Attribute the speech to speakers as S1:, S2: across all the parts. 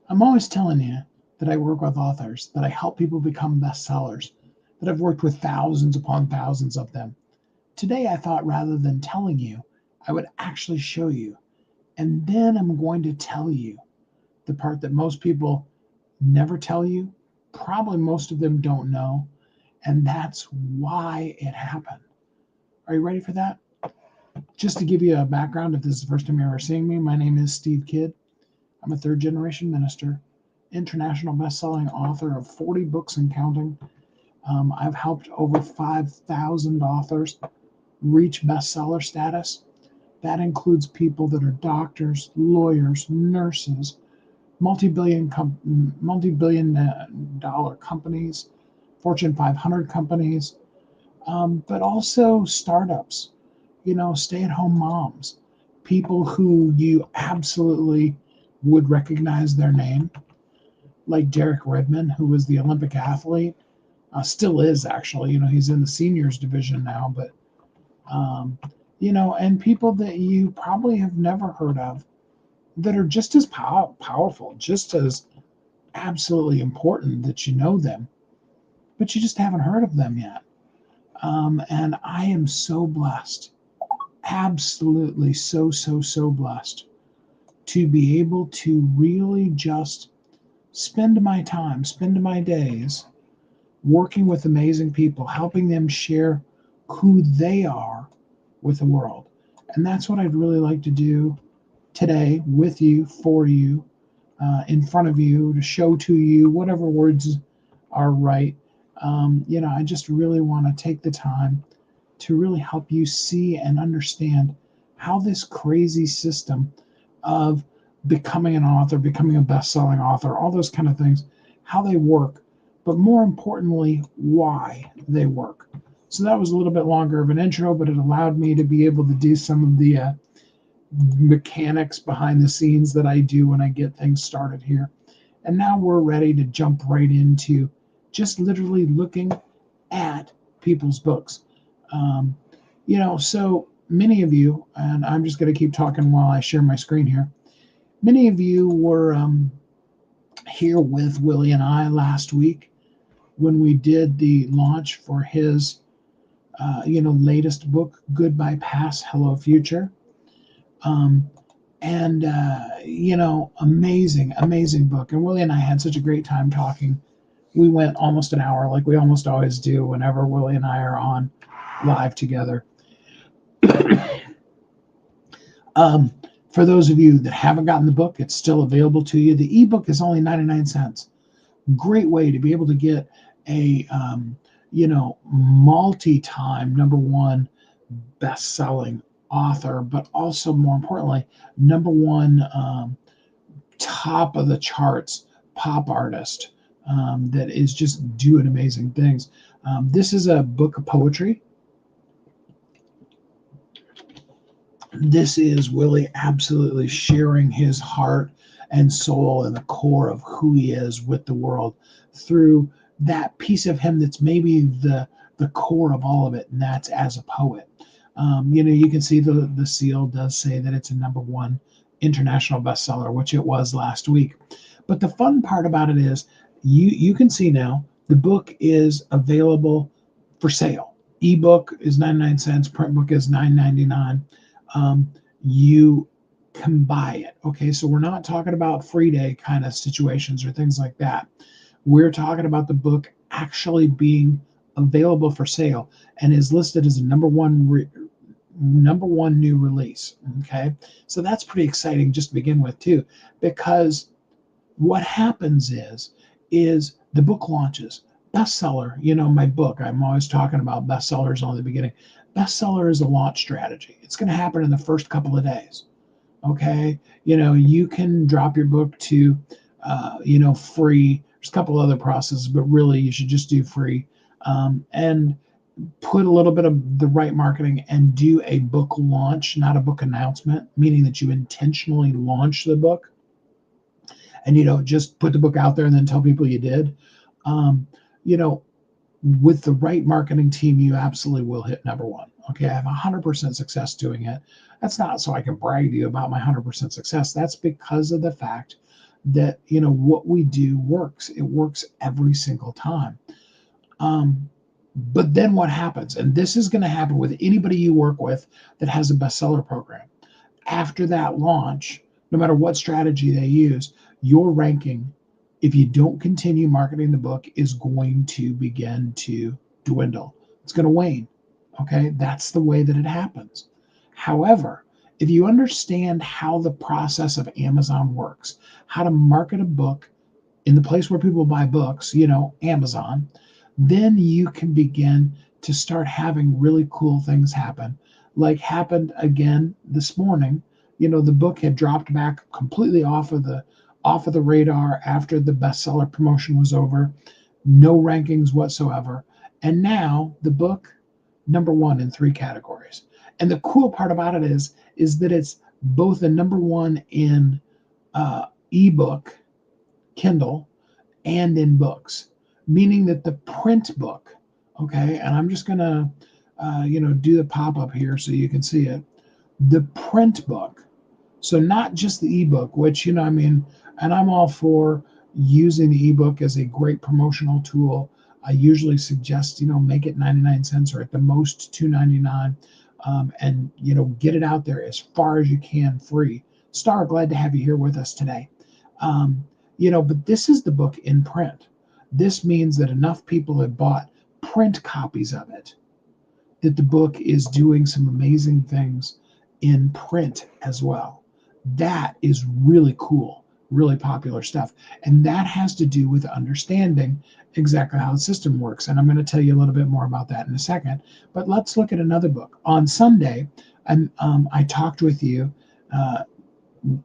S1: I'm always telling you that I work with authors, that I help people become bestsellers, that I've worked with thousands upon thousands of them. Today, I thought rather than telling you, I would actually show you. And then I'm going to tell you the part that most people never tell you, probably most of them don't know, and that's why it happened. Are you ready for that? Just to give you a background, if this is the first time you're ever seeing me, my name is Steve Kidd. I'm a third generation minister, international best-selling author of 40 books and counting. I've helped over 5,000 authors reach bestseller status. That includes people that are doctors, lawyers, nurses, multi-billion dollar companies, Fortune 500 companies, but also startups, stay-at-home moms, people who you absolutely would recognize their name, like Derek Redmond, who was the Olympic athlete, still is actually. He's in the seniors division now, but um, and people that you probably have never heard of that are just as powerful, just as absolutely important that you know them, but you just haven't heard of them yet. And I am so blessed, absolutely so blessed to be able to really just spend my days working with amazing people, helping them share who they are with the world. And that's what I'd really like to do today with you, for you, in front of you, to show to you, whatever words are right. I just really want to take the time to really help you see and understand how this crazy system of becoming an author, becoming a best-selling author, all those kind of things, how they work, but more importantly, why they work. So that was a little bit longer of an intro, but it allowed me to be able to do some of the mechanics behind the scenes that I do when I get things started here. And now we're ready to jump right into just literally looking at people's books. Um, so many of you, and I'm just going to keep talking while I share my screen here. Many of you were here with Willie and I last week when we did the launch for his, latest book, Goodbye Past, Hello Future. Um, and amazing book. And Willie and I had such a great time talking. We went almost an hour, like we almost always do whenever Willie and I are on live together. um, for those of you that haven't gotten the book, it's still available to you. The ebook is only 99 cents. Great way to be able to get a multi-time number one best-selling author, but also more importantly, number one top of the charts pop artist that is just doing amazing things. This is a book of poetry. This is Willie absolutely sharing his heart and soul and the core of who he is with the world through that piece of him that's maybe the core of all of it, and that's as a poet. You can see the seal does say that it's a number one international bestseller, which it was last week. But the fun part about it is you can see now the book is available for sale. Ebook is 99 cents, print book is $9.99. You can buy it. Okay, so we're not talking about free day kind of situations or things like that. We're talking about the book actually being available for sale and is listed as a number one new release. Okay, so that's pretty exciting just to begin with too, because what happens is the book launches. Bestseller, my book, I'm always talking about bestsellers on the beginning. Bestseller is a launch strategy. It's going to happen in the first couple of days. Okay, you can drop your book to free. There's a couple other processes, but really you should just do free, and put a little bit of the right marketing and do a book launch, not a book announcement, meaning that you intentionally launch the book and you don't just put the book out there and then tell people you did. Um, you know, with the right marketing team, you absolutely will hit number one. Okay, I have 100% success doing it. That's not so I can brag to you about my 100% success. That's because of the fact that, what we do works. It works every single time. But then what happens? And this is going to happen with anybody you work with that has a bestseller program. After that launch, no matter what strategy they use, your ranking, if you don't continue marketing the book, is going to begin to dwindle. It's going to wane. Okay, that's the way that it happens. However, if you understand how the process of Amazon works, how to market a book in the place where people buy books, Amazon, then you can begin to start having really cool things happen. Like happened again this morning. The book had dropped back completely off of the radar after the bestseller promotion was over. No rankings whatsoever. And now the book number one in 3 categories. And the cool part about it is that it's both a number one in ebook, Kindle, and in books, meaning that the print book, okay, and I'm just gonna, do the pop up here so you can see it. The print book, so not just the ebook, which, and I'm all for using the ebook as a great promotional tool. I usually suggest, make it 99 cents or at the most $2.99, and, get it out there as far as you can free. Star, glad to have you here with us today. But this is the book in print. This means that enough people have bought print copies of it that the book is doing some amazing things in print as well. That is really cool, really popular stuff. And that has to do with understanding exactly how the system works. And I'm going to tell you a little bit more about that in a second. But let's look at another book. On Sunday, I talked with you.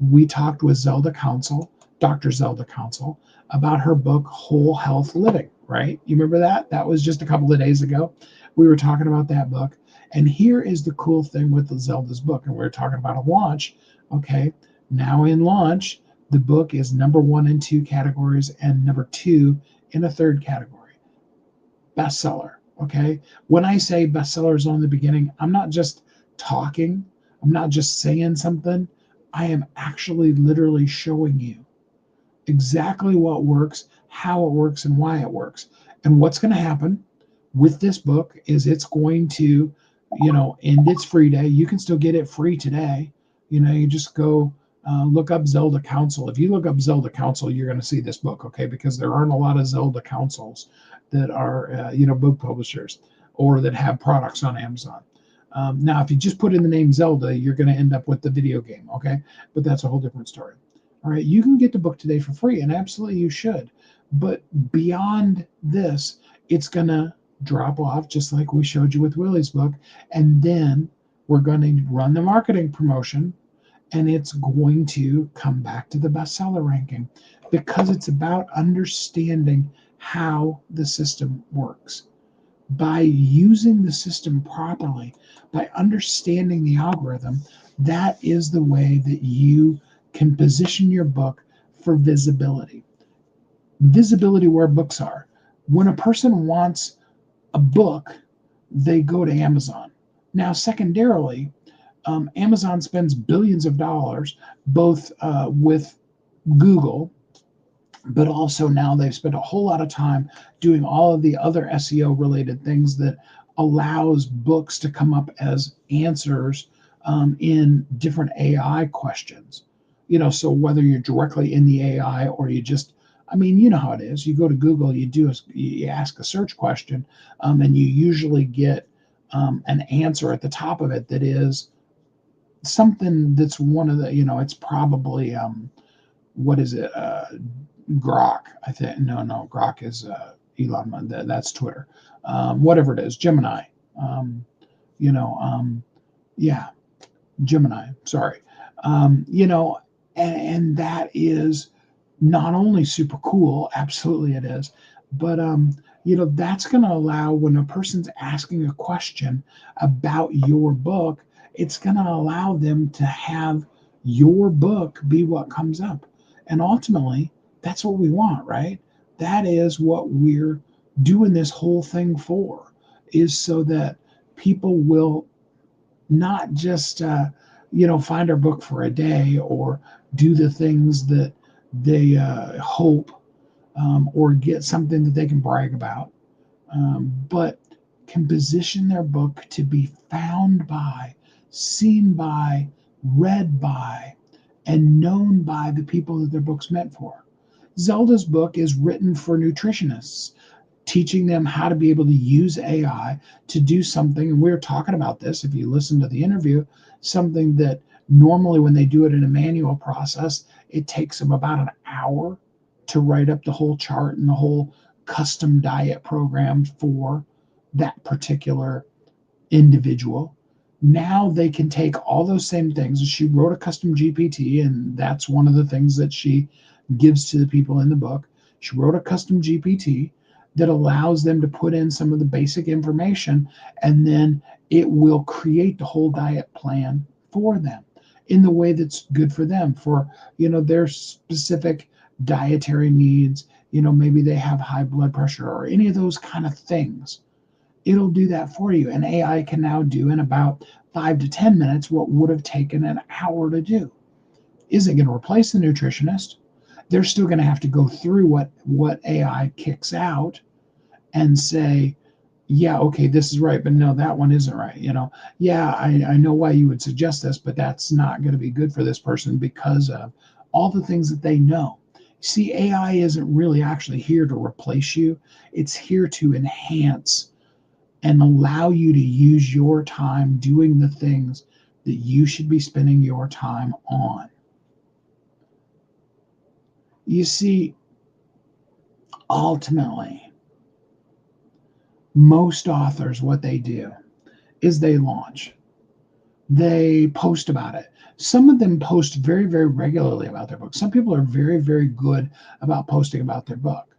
S1: We talked with Zelda Council, Dr. Zelda Council, about her book, Whole Health Living, right? You remember that? That was just a couple of days ago. We were talking about that book. And here is the cool thing with the Zelda's book. And we were talking about a launch. Okay, now in launch, the book is number one in 2 categories and number 2 in a 3rd category. Bestseller. Okay, when I say bestsellers on the beginning, I'm not just talking, I'm not just saying something. I am actually literally showing you exactly what works, how it works, and why it works. And what's going to happen with this book is it's going to, end its free day. You can still get it free today. You just go look up Zelda Council. If you look up Zelda Council, you're going to see this book, okay? Because there aren't a lot of Zelda Councils that are, book publishers or that have products on Amazon. Now, if you just put in the name Zelda, you're going to end up with the video game, okay? But that's a whole different story. All right, you can get the book today for free, and absolutely you should. But beyond this, it's going to drop off just like we showed you with Willie's book. And then we're going to run the marketing promotion, and it's going to come back to the bestseller ranking because it's about understanding how the system works. By using the system properly, by understanding the algorithm, that is the way that you can position your book for visibility. Visibility where books are. When a person wants a book, they go to Amazon. Now, secondarily, Amazon spends billions of dollars both with Google, but also now they've spent a whole lot of time doing all of the other SEO related things that allows books to come up as answers in different AI questions. So whether you're directly in the AI or you just, you know how it is. You go to Google, you ask a search question, and you usually get an answer at the top of it that is something that's one of the, it's probably what is it? Grok, I think. No, Grok is Elon Musk. That's Twitter. Whatever it is, Gemini. Yeah, Gemini. Sorry. And that is not only super cool, absolutely it is, but that's going to allow when a person's asking a question about your book, it's going to allow them to have your book be what comes up. And ultimately, that's what we want, right? That is what we're doing this whole thing for, is so that people will not just find our book for a day or do the things that they hope or get something that they can brag about, but can position their book to be found by, seen by, read by, and known by the people that their book's meant for. Zelda's book is written for nutritionists, teaching them how to be able to use AI to do something. And we were talking about this, if you listen to the interview, something that normally when they do it in a manual process, it takes them about an hour to write up the whole chart and the whole custom diet program for that particular individual. Now they can take all those same things. She wrote a custom GPT, and that's one of the things that she gives to the people in the book. She wrote a custom GPT that allows them to put in some of the basic information, and then it will create the whole diet plan for them in the way that's good for them, for their specific dietary needs. Maybe they have high blood pressure or any of those kind of things. It'll do that for you. And AI can now do in about 5 to 10 minutes what would have taken an hour to do. Is it going to replace the nutritionist? They're still going to have to go through what AI kicks out and say, yeah, okay, this is right, but no, that one isn't right. Yeah, I know why you would suggest this, but that's not going to be good for this person because of all the things that they know. See, AI isn't really actually here to replace you. It's here to enhance and allow you to use your time doing the things that you should be spending your time on. You see, ultimately, most authors, what they do is they launch. They post about it. Some of them post very, very regularly about their book. Some people are very, very good about posting about their book.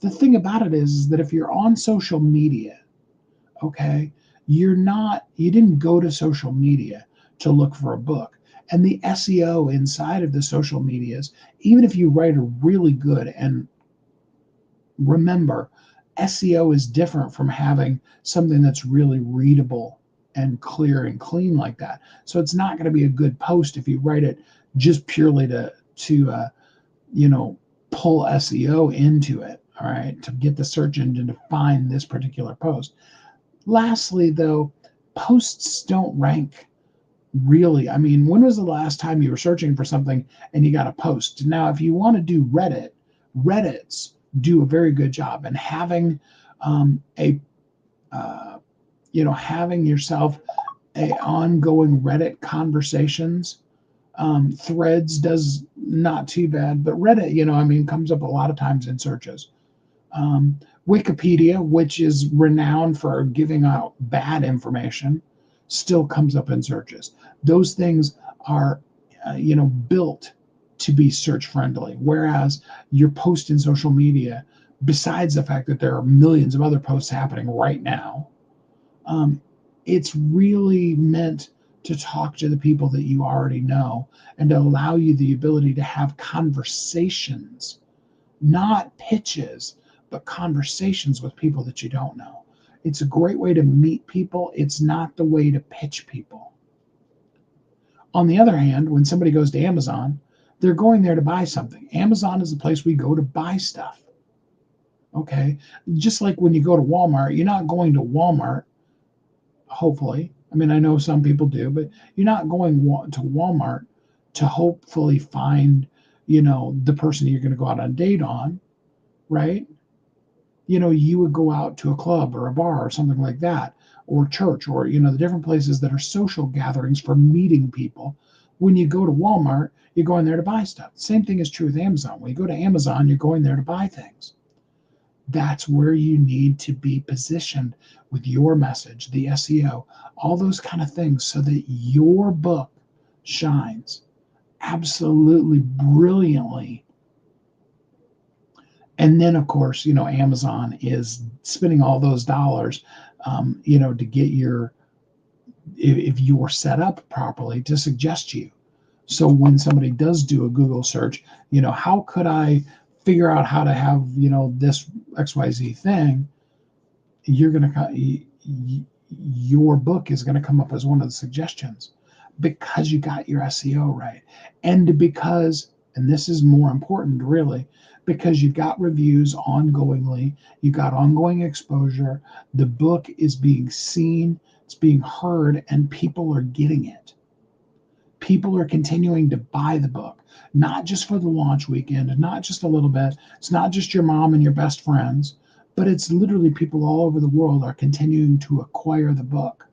S1: The thing about it is that if you're on social media, okay, you didn't go to social media to look for a book. And the SEO inside of the social medias, even if you write a really good, and remember, SEO is different from having something that's really readable and clear and clean like that. So it's not going to be a good post if you write it just purely to pull SEO into it, all right, to get the search engine to find this particular post. Lastly, though, posts don't rank really. I mean, when was the last time you were searching for something and you got a post? Now, if you want to do Reddits do a very good job, and having having yourself a ongoing Reddit conversations. Threads does not too bad, but Reddit, comes up a lot of times in searches. Wikipedia, which is renowned for giving out bad information, still comes up in searches. Those things are, built to be search friendly. Whereas your post in social media, besides the fact that there are millions of other posts happening right now, it's really meant to talk to the people that you already know and to allow you the ability to have conversations, not pitches, but conversations with people that you don't know. It's a great way to meet people. It's not the way to pitch people. On the other hand, when somebody goes to Amazon, they're going there to buy something. Amazon is the place we go to buy stuff. Okay? Just like when you go to Walmart, you're not going to Walmart, hopefully. I mean, I know some people do, but you're not going to Walmart to hopefully find, the person you're going to go out on a date on, right? You would go out to a club or a bar or something like that, or church, or, the different places that are social gatherings for meeting people. When you go to Walmart, you're going there to buy stuff. Same thing is true with Amazon. When you go to Amazon, you're going there to buy things. That's where you need to be positioned with your message, the SEO, all those kind of things, so that your book shines absolutely brilliantly. And then, of course, Amazon is spending all those dollars, to get if you're set up properly, to suggest you. So when somebody does do a Google search, how could I figure out how to have, this XYZ thing, your book is going to come up as one of the suggestions because you got your SEO right. And because And this is more important, really, because you've got reviews ongoingly, you've got ongoing exposure. The book is being seen, it's being heard, and people are getting it. People are continuing to buy the book, not just for the launch weekend, not just a little bit. It's not just your mom and your best friends, but it's literally people all over the world are continuing to acquire the book.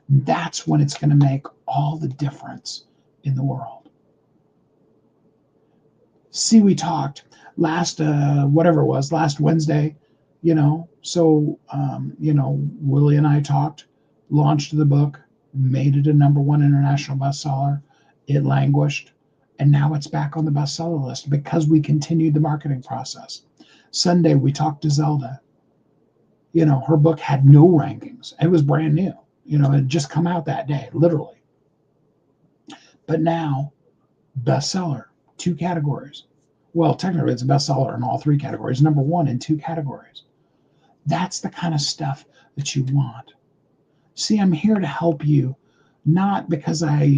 S1: That's when it's going to make all the difference in the world. See, we talked last, whatever it was, last Wednesday, Willie and I talked, launched the book, made it a #1 international bestseller. It languished, and now it's back on the bestseller list because we continued the marketing process. Sunday, we talked to Zelda. Her book had no rankings. It was brand new. It had just come out that day, literally. But now, bestseller, 2 categories. Well, technically, it's a bestseller in all 3 categories, #1 in 2 categories. That's the kind of stuff that you want. See, I'm here to help you, not because I,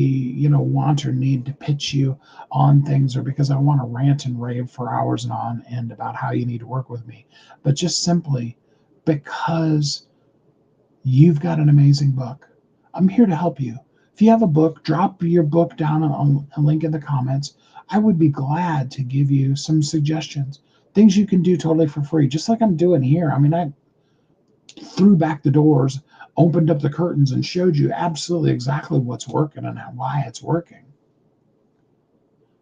S1: want or need to pitch you on things or because I want to rant and rave for hours and on end about how you need to work with me, but just simply because you've got an amazing book. I'm here to help you. If you have a book, drop your book down on a link in the comments. I would be glad to give you some suggestions, things you can do totally for free, just like I'm doing here. I mean, I threw back the doors, opened up the curtains, and showed you absolutely exactly what's working and why it's working.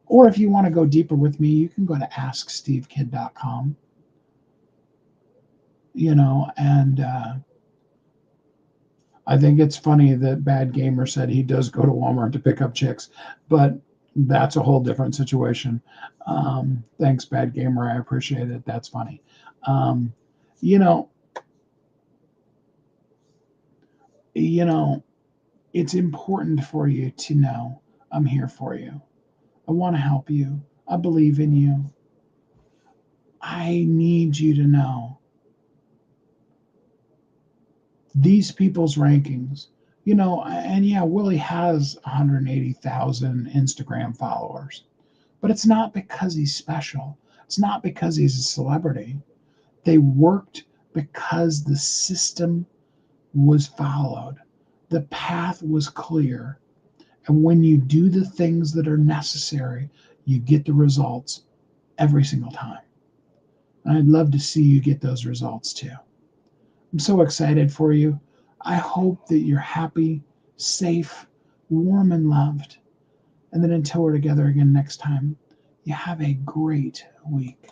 S1: Or if you want to go deeper with me, you can go to askstevekid.com, and I think it's funny that Bad Gamer said he does go to Walmart to pick up chicks, but that's a whole different situation. Thanks, Bad Gamer. I appreciate it. That's funny. Um, you know, it's important for you to know I'm here for you. I want to help you. I believe in you. I need you to know these people's rankings, and yeah, Willie has 180,000 Instagram followers, but it's not because he's special. It's not because he's a celebrity. They worked because the system was followed, the path was clear. And when you do the things that are necessary, you get the results every single time. And I'd love to see you get those results too. I'm so excited for you. I hope that you're happy, safe, warm, and loved. And then until we're together again next time, you have a great week.